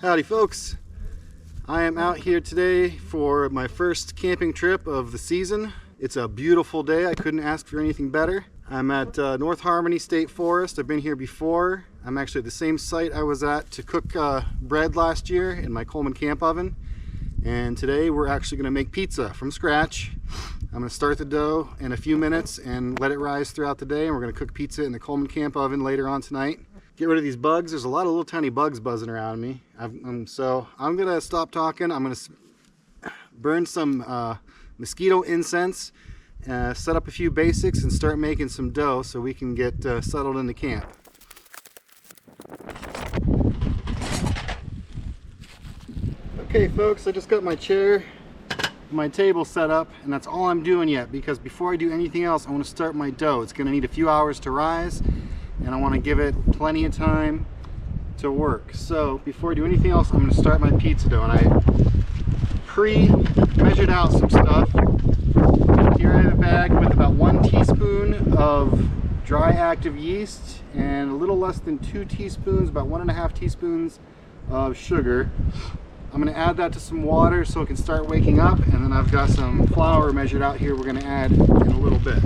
Howdy folks, I am out here today for my first camping trip of the season. It's a beautiful day, I couldn't ask for anything better. I'm at North Harmony State Forest. I've been here before. I'm actually at the same site I was at to cook bread last year in my Coleman Camp Oven. And today we're actually gonna make pizza from scratch. I'm gonna start the dough in a few minutes and let it rise throughout the day, and we're gonna cook pizza in the Coleman Camp Oven later on tonight. Get rid of these bugs. There's a lot of little tiny bugs buzzing around me. So I'm gonna stop talking. I'm gonna burn some mosquito incense, set up a few basics, and start making some dough so we can get settled into camp. Okay folks, I just got my chair, my table set up, and that's all I'm doing yet, because before I do anything else I want to start my dough. It's going to need a few hours to rise, and I want to give it plenty of time to work. So before I do anything else, I'm going to start my pizza dough, and I pre-measured out some stuff. Here I have a bag with about 1 teaspoon of dry active yeast and a little less than 2 teaspoons, about 1.5 teaspoons of sugar. I'm going to add that to some water so it can start waking up, and then I've got some flour measured out here we're going to add in a little bit.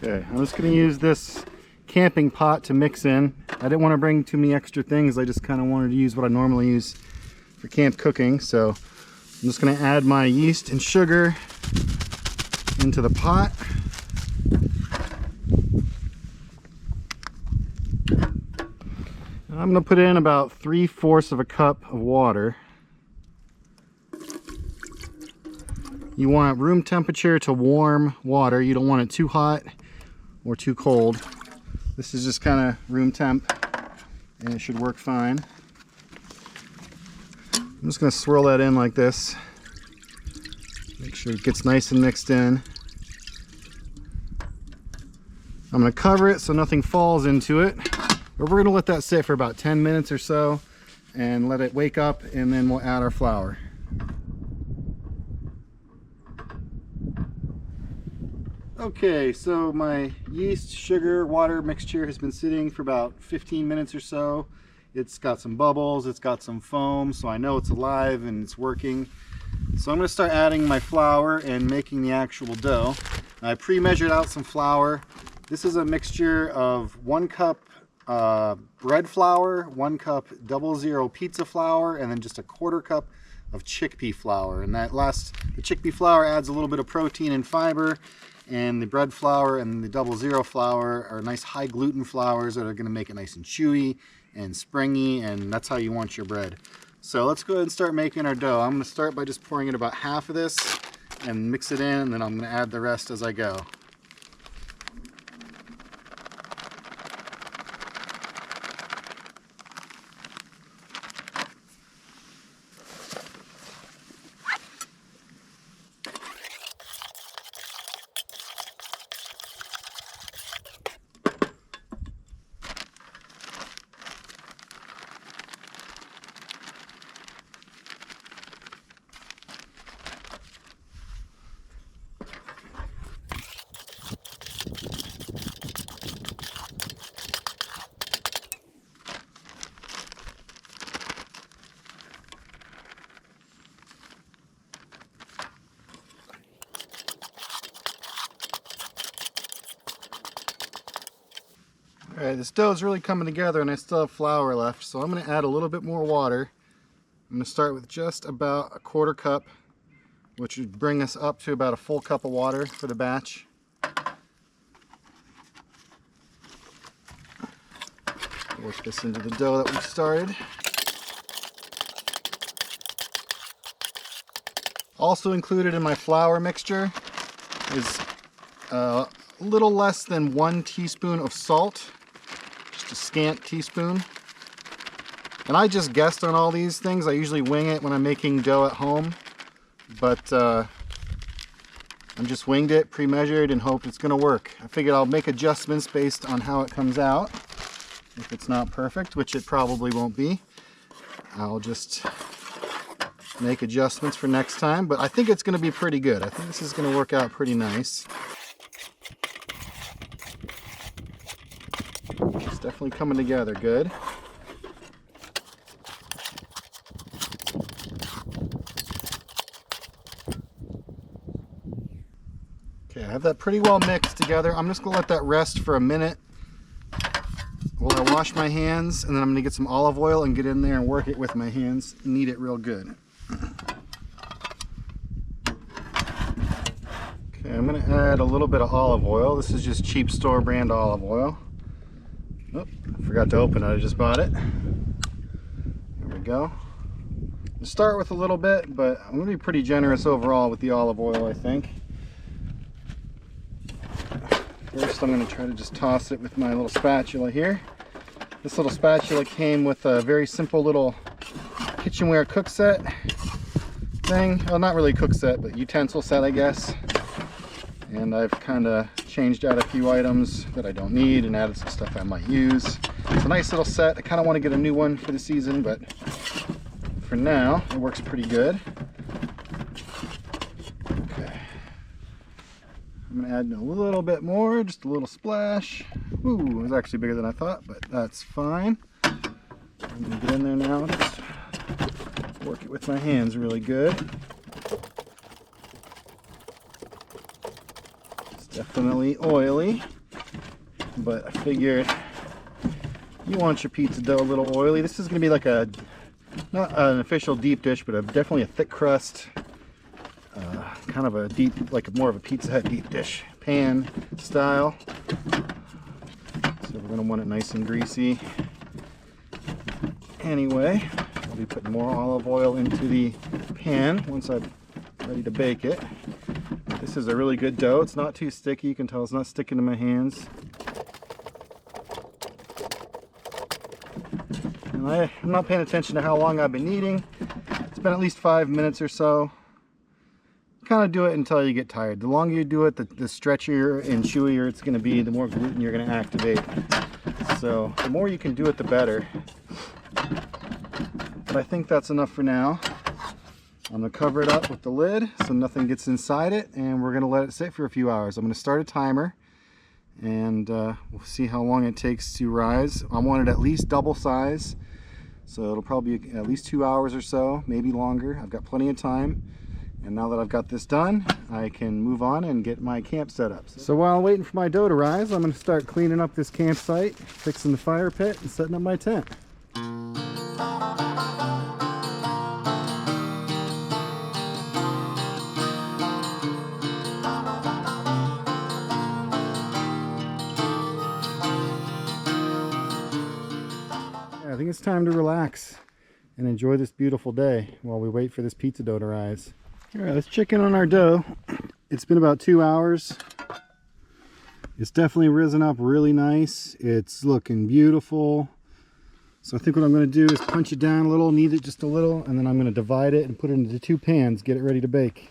Okay, I'm just going to use this camping pot to mix in. I didn't want to bring too many extra things. I just kind of wanted to use what I normally use for camp cooking. So I'm just going to add my yeast and sugar into the pot. I'm going to put in about 3/4 of a cup of water. You want room temperature to warm water. You don't want it too hot or too cold. This is just kind of room temp, and it should work fine. I'm just going to swirl that in like this. Make sure it gets nice and mixed in. I'm going to cover it so nothing falls into it. But we're going to let that sit for about 10 minutes or so and let it wake up, and then we'll add our flour. Okay, so my yeast, sugar, water mixture has been sitting for about 15 minutes or so. It's got some bubbles, it's got some foam, so I know it's alive and it's working. So I'm going to start adding my flour and making the actual dough. I pre-measured out some flour. This is a mixture of 1 cup bread flour, 1 cup 00 pizza flour, and then just a 1/4 cup of chickpea flour. And the chickpea flour adds a little bit of protein and fiber, and the bread flour and the 00 flour are nice high gluten flours that are going to make it nice and chewy and springy, and that's how you want your bread. So let's go ahead and start making our dough. I'm going to start by just pouring in about half of this and mix it in, and then I'm going to add the rest as I go. Alright, this dough is really coming together, and I still have flour left, so I'm going to add a little bit more water. I'm going to start with just about a 1/4 cup, which would bring us up to about a full cup of water for the batch. Work this into the dough that we started. Also included in my flour mixture is a little less than 1 teaspoon of salt. A scant teaspoon. And I just guessed on all these things. I usually wing it when I'm making dough at home, but I'm just winged it, pre-measured, and hope it's gonna work. I figured I'll make adjustments based on how it comes out. If it's not perfect, which it probably won't be, I'll just make adjustments for next time, but I think it's gonna be pretty good. I think this is gonna work out pretty nice. definitely coming together good. Okay, I have that pretty well mixed together. I'm just gonna let that rest for a minute while I wash my hands, and then I'm gonna get some olive oil and get in there and work it with my hands, knead it real good. Okay, I'm gonna add a little bit of olive oil. This is just cheap store brand olive oil. Oh, I forgot to open it, I just bought it. There we go. I'll start with a little bit, but I'm gonna be pretty generous overall with the olive oil, I think. First, I'm going to try to just toss it with my little spatula here. This little spatula came with a very simple little kitchenware cook set thing. Well, not really cook set, but utensil set, I guess. And I've kind of changed out a few items that I don't need and added some stuff I might use. It's a nice little set. I kind of want to get a new one for the season, but for now, it works pretty good. I'm going to add a little bit more, just a little splash. Ooh, it was actually bigger than I thought, but that's fine. I'm going to get in there now, just work it with my hands really good. It's definitely oily, but I figured you want your pizza dough a little oily. This is going to be like a, not an official deep dish, but definitely a thick crust. Kind of a deep, like more of a Pizza Hut deep dish pan style. So we're going to want it nice and greasy. Anyway, I'll be putting more olive oil into the pan once I'm ready to bake it. This is a really good dough. It's not too sticky. You can tell it's not sticking to my hands. And I'm not paying attention to how long I've been kneading. It's been at least 5 minutes or so. Kind of do it until you get tired. The longer you do it, the stretchier and chewier it's going to be, the more gluten you're going to activate. So the more you can do it, the better. But I think that's enough for now. I'm going to cover it up with the lid so nothing gets inside it, and we're going to let it sit for a few hours. I'm going to start a timer, and we'll see how long it takes to rise. I want it at least double size, so it'll probably be at least 2 hours or so, maybe longer. I've got plenty of time. And now that I've got this done, I can move on and get my camp set up. So while I'm waiting for my dough to rise, I'm going to start cleaning up this campsite, fixing the fire pit, and setting up my tent. I think it's time to relax and enjoy this beautiful day while we wait for this pizza dough to rise. All right, let's check in on our dough. It's been about 2 hours. It's definitely risen up really nice. It's looking beautiful. So I think what I'm going to do is punch it down a little, knead it just a little, and then I'm going to divide it and put it into 2 pans, get it ready to bake.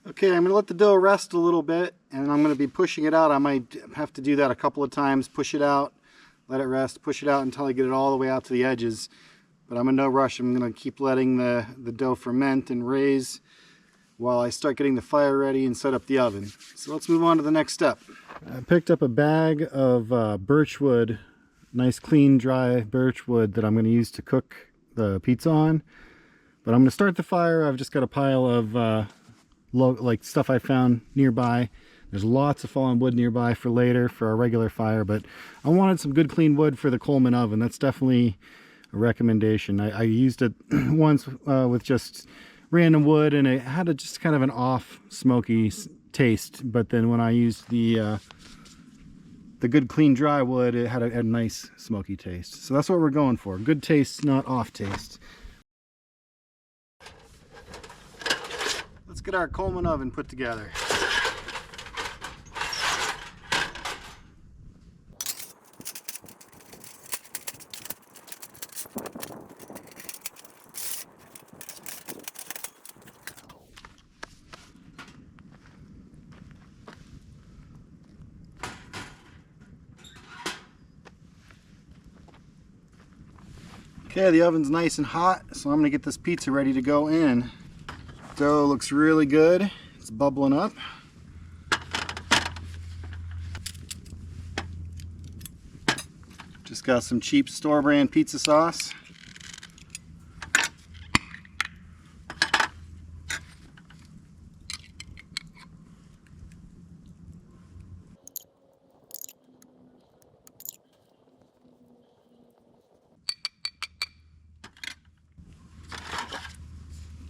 Okay, I'm going to let the dough rest a little bit, and I'm going to be pushing it out. I might have to do that a couple of times, push it out, let it rest, push it out until I get it all the way out to the edges. But I'm in no rush. I'm going to keep letting the dough ferment and raise while I start getting the fire ready and set up the oven. So let's move on to the next step. I picked up a bag of birch wood, nice clean dry birch wood that I'm going to use to cook the pizza on. But I'm going to start the fire. I've just got a pile of like stuff I found nearby. There's lots of fallen wood nearby for later for our regular fire, but I wanted some good clean wood for the Coleman oven. That's definitely a recommendation. I used it once with just random wood, and it had just kind of an off smoky taste, but then when I used the the good clean dry wood, it had a nice smoky taste. So that's what we're going for. Good taste, not off taste. Let's get our Coleman oven put together. Okay, the oven's nice and hot, so I'm gonna get this pizza ready to go in. Dough looks really good. It's bubbling up. Just got some cheap store brand pizza sauce.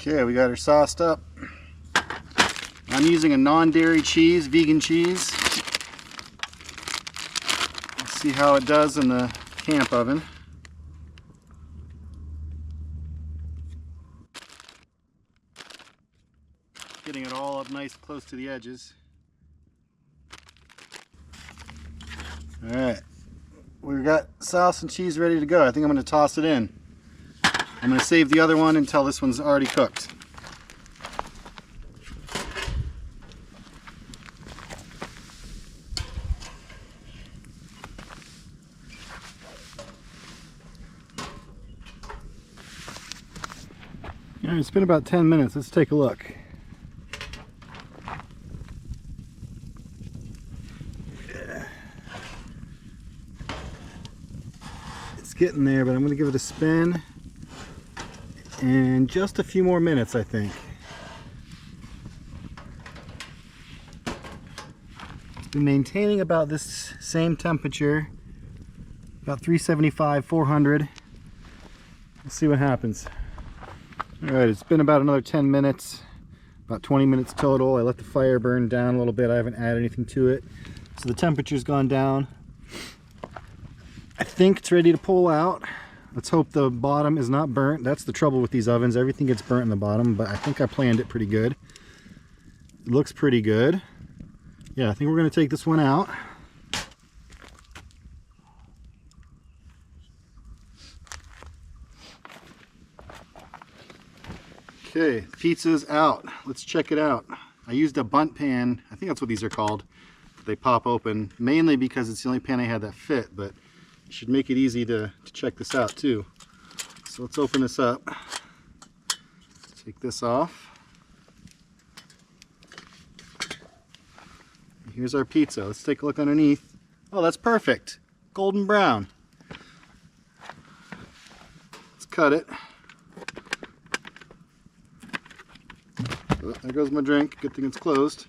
Okay, we got her sauced up. I'm using a non-dairy cheese, vegan cheese. Let's see how it does in the camp oven. Getting it all up nice close to the edges. Alright, we've got sauce and cheese ready to go. I think I'm going to toss it in. I'm going to save the other one until this one's already cooked. All right, it's been about 10 minutes. Let's take a look. It's getting there, but I'm going to give it a spin. And just a few more minutes, I think. It's been maintaining about this same temperature, about 375, 400. Let's see what happens. All right, it's been about another 10 minutes, about 20 minutes total. I let the fire burn down a little bit. I haven't added anything to it. So the temperature's gone down. I think it's ready to pull out. Let's hope the bottom is not burnt. That's the trouble with these ovens. Everything gets burnt in the bottom, but I think I planned it pretty good. It looks pretty good. Yeah, I think we're going to take this one out. Okay, pizza's out. Let's check it out. I used a bunt pan. I think that's what these are called. They pop open, mainly because it's the only pan I had that fit, but it should make it easy to check this out too. So let's open this up. Take this off. Here's our pizza. Let's take a look underneath. Oh, that's perfect. Golden brown. Let's cut it. Oh, there goes my drink. Good thing it's closed.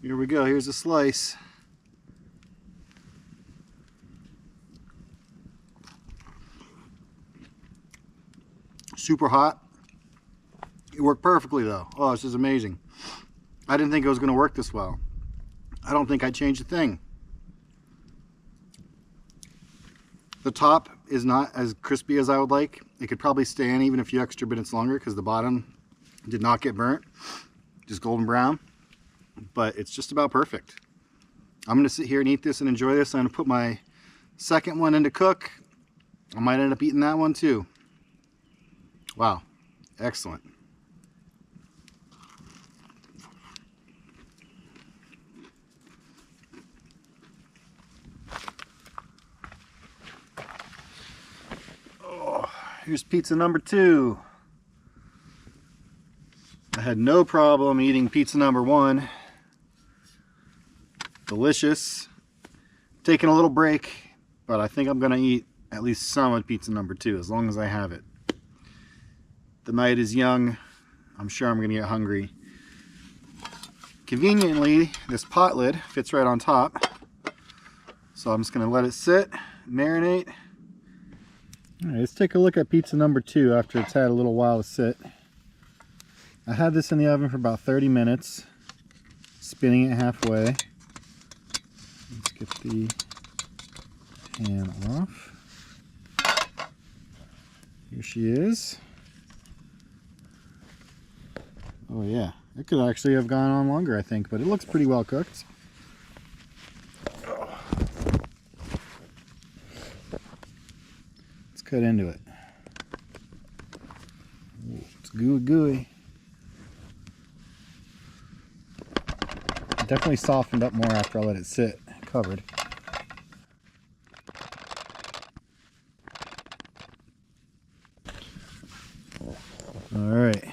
Here we go. Here's a slice. Super hot. It worked perfectly though. Oh, this is amazing. I didn't think it was going to work this well. I don't think I changed a thing. The top is not as crispy as I would like. It could probably stand even a few extra minutes longer because the bottom did not get burnt. Just golden brown. But it's just about perfect. I'm going to sit here and eat this and enjoy this. I'm going to put my second one in to cook. I might end up eating that one too. Wow. Excellent. Oh, here's pizza number 2. I had no problem eating pizza number 1. Delicious. Taking a little break, but I think I'm going to eat at least some of pizza number 2 as long as I have it. The night is young. I'm sure I'm going to get hungry. Conveniently, this pot lid fits right on top. So I'm just going to let it sit, marinate, Alright, let's take a look at pizza number 2 after it's had a little while to sit. I had this in the oven for about 30 minutes, spinning it halfway. Let's get the pan off. Here she is. Oh yeah, it could actually have gone on longer, I think, but it looks pretty well cooked. Let's cut into it. Ooh, it's gooey. It definitely softened up more after I let it sit covered. Alright.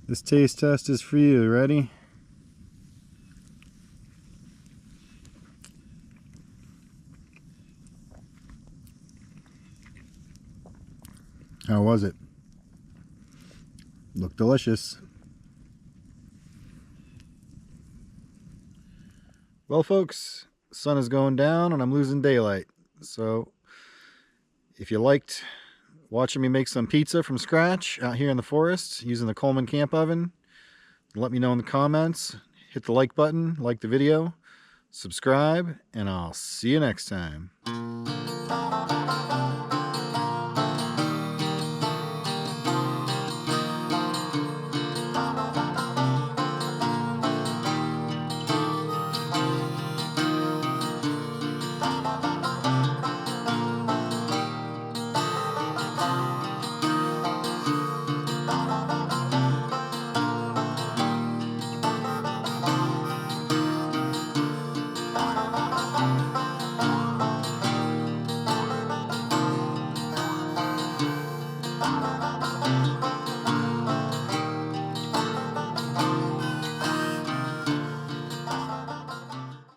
This taste test is for you. Ready? How was it? Looked delicious. Well, folks, sun is going down and I'm losing daylight. So if you liked watching me make some pizza from scratch out here in the forest using the Coleman Camp Oven, let me know in the comments. Hit the like button, like the video, subscribe, and I'll see you next time.